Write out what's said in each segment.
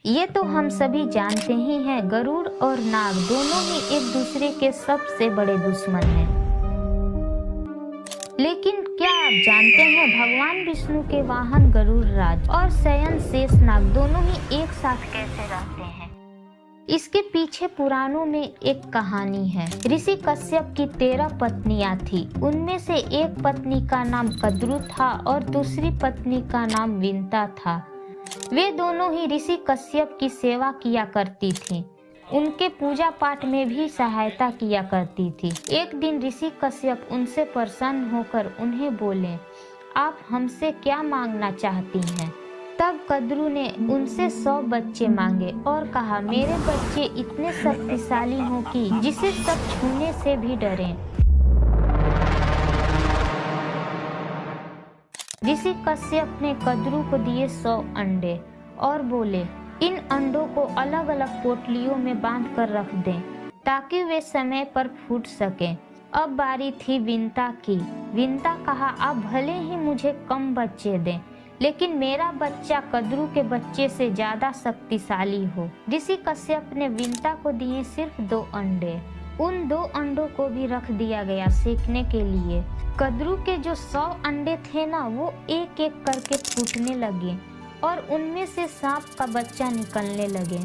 ये तो हम सभी जानते ही हैं, गरुड़ और नाग दोनों ही एक दूसरे के सबसे बड़े दुश्मन हैं। लेकिन क्या आप जानते हैं भगवान विष्णु के वाहन गरुड़ राज और शयन शेष नाग दोनों ही एक साथ कैसे रहते हैं? इसके पीछे पुराणों में एक कहानी है। ऋषि कश्यप की 13 पत्नियां थी। उनमें से एक पत्नी का नाम कद्रु था और दूसरी पत्नी का नाम विंता था। वे दोनों ही ऋषि कश्यप की सेवा किया करती थीं। उनके पूजा पाठ में भी सहायता किया करती थी। एक दिन ऋषि कश्यप उनसे प्रसन्न होकर उन्हें बोले, आप हमसे क्या मांगना चाहती हैं? तब कद्रु ने उनसे 100 बच्चे मांगे और कहा, मेरे बच्चे इतने शक्तिशाली हों कि जिसे सब छूने से भी डरें। ऋषि कश्यप ने कद्रु को दिए 100 अंडे और बोले, इन अंडों को अलग अलग पोटलियों में बांध कर रख दें ताकि वे समय पर फूट सकें। अब बारी थी विंता की। विंता कहा, आप भले ही मुझे कम बच्चे दें, लेकिन मेरा बच्चा कद्रु के बच्चे से ज्यादा शक्तिशाली हो। ऋषि कश्यप ने विंता को दिए सिर्फ 2 अंडे। उन 2 अंडों को भी रख दिया गया सेकने के लिए। कद्रु के जो 100 अंडे थे ना, वो एक एक करके फूटने लगे और उनमें से सांप का बच्चा निकलने लगे।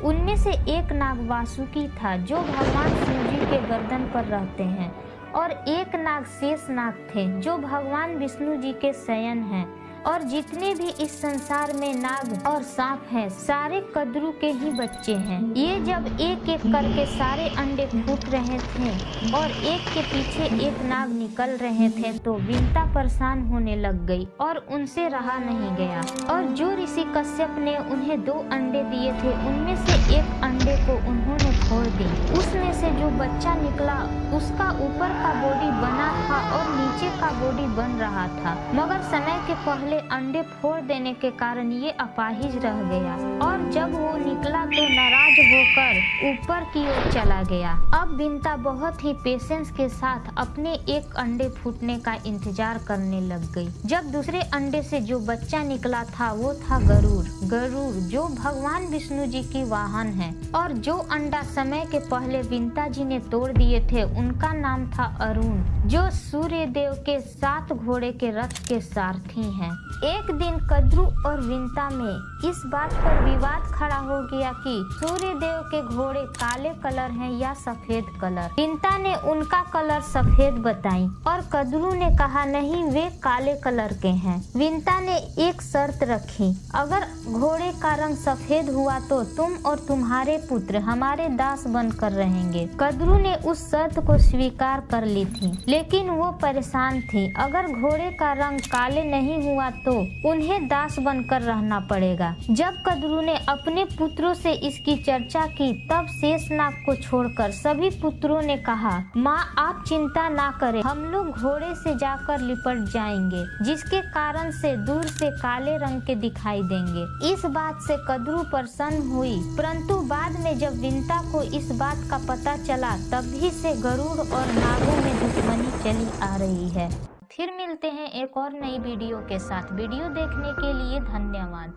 उनमें से एक नाग वासुकी था जो भगवान शिव जी के गर्दन पर रहते हैं, और एक नाग शेष नाग थे जो भगवान विष्णु जी के शयन हैं। और जितने भी इस संसार में नाग और सांप हैं, सारे कद्रु के ही बच्चे हैं। ये जब एक एक करके सारे अंडे फूट रहे थे और एक के पीछे एक नाग निकल रहे थे, तो विंता परेशान होने लग गई और उनसे रहा नहीं गया। और जो ऋषि कश्यप ने उन्हें 2 अंडे दिए थे, उनमें से एक अंडे को उन्होंने फोड़ दी। उसमें से जो बच्चा निकला, उसका ऊपर का बॉडी बना था और नीचे का बॉडी बन रहा था, मगर समय के पहले अंडे फोड़ देने के कारण ये अपाहिज रह गया। और जब वो निकला तो नाराज होकर ऊपर की ओर चला गया। अब विंता बहुत ही पेशेंस के साथ अपने एक अंडे फूटने का इंतजार करने लग गई। जब दूसरे अंडे से जो बच्चा निकला था, वो था गरुड़। गरुड़ जो भगवान विष्णु जी की वाहन है, और जो अंडा समय के पहले विंता जी ने तोड़ दिए थे, उनका नाम था अरुण, जो सूर्य देव के 7 घोड़े के रथ के सारथी हैं। एक दिन कद्रु और विंता में इस बात पर विवाद खड़ा हो गया कि सूर्य देव के घोड़े काले कलर हैं या सफेद कलर। विंता ने उनका कलर सफेद बताई और कद्रु ने कहा, नहीं, वे काले कलर के हैं। विंता ने एक शर्त रखी, अगर घोड़े का रंग सफेद हुआ तो तुम और तुम्हारे पुत्र हमारे दास बनकर रहेंगे। कद्रु ने उस शर्त को स्वीकार कर ली थी, लेकिन वो परेशान थी। अगर घोड़े का रंग काले नहीं हुआ तो उन्हें दास बनकर रहना पड़ेगा। जब कद्रु ने अपने पुत्रों से इसकी चर्चा की, तब शेषनाग को छोड़कर सभी पुत्रों ने कहा, माँ आप चिंता ना करें, हम लोग घोड़े से जाकर लिपट जाएंगे, जिसके कारण से दूर से काले रंग के दिखाई देंगे। इस बात से कद्रु प्रसन्न हुई, परंतु बाद में जब विंता को इस बात का पता चला, तभी से गरुड़ और नागों में दुश्मनी चली आ रही है। फिर मिलते हैं एक और नई वीडियो के साथ। वीडियो देखने के लिए धन्यवाद।